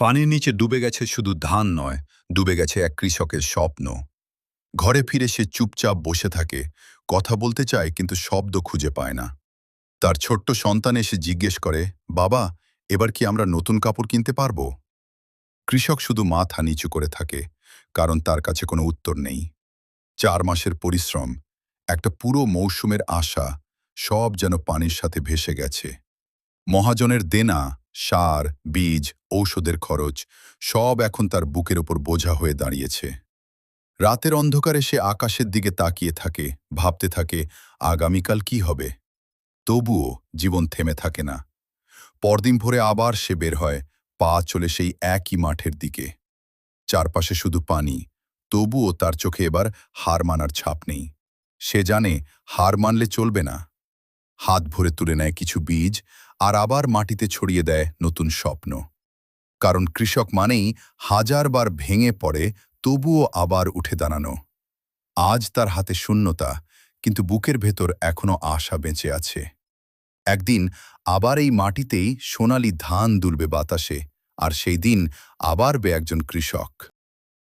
পানির নিচে ডুবে গেছে শুধু ধান নয়, ডুবে গেছে এক কৃষকের স্বপ্ন। ঘরে ফিরে সে চুপচাপ বসে থাকে, কথা বলতে চায় কিন্তু শব্দ খুঁজে পায় না। তার ছোট্ট সন্তান এসে জিজ্ঞেস করে, বাবা, এবার কি আমরা নতুন কাপড় কিনতে পারবো? কৃষক শুধু মাথা নিচু করে থাকে, কারণ তার কাছে কোনো উত্তর নেই। 4 মাসের পরিশ্রম, একটা পুরো মৌসুমের আশা, সব যেন পানির সাথে ভেসে গেছে। মহাজনের দেনা, সার, বীজ, ঔষধের খরচ, সব এখন তার বুকের ওপর বোঝা হয়ে দাঁড়িয়েছে। রাতের অন্ধকারে সে আকাশের দিকে তাকিয়ে থাকে, ভাবতে থাকে আগামীকাল কি হবে। তবুও জীবন থেমে থাকে না। পরদিন ভোরে আবার সে বের হয়, পা চলে সেই একই মাঠের দিকে। চারপাশে শুধু পানি, তবুও তার চোখে এবার হার মানার ছাপ নেই। সে জানে হার মানলে চলবে না। হাত ভরে তুলে নেয় কিছু বীজ, আর আবার মাটিতে ছড়িয়ে দেয় নতুন স্বপ্ন। কারণ কৃষক মানেই হাজারবার ভেঙে পড়ে, তবুও আবার উঠে দাঁড়ানো। আজ তার হাতে শূন্যতা, কিন্তু বুকের ভেতর এখনো আশা বেঁচে আছে। একদিন আবার এই মাটিতেই সোনালি ধান দুলবে বাতাসে, আর সেই দিন আবার বে একজন কৃষক।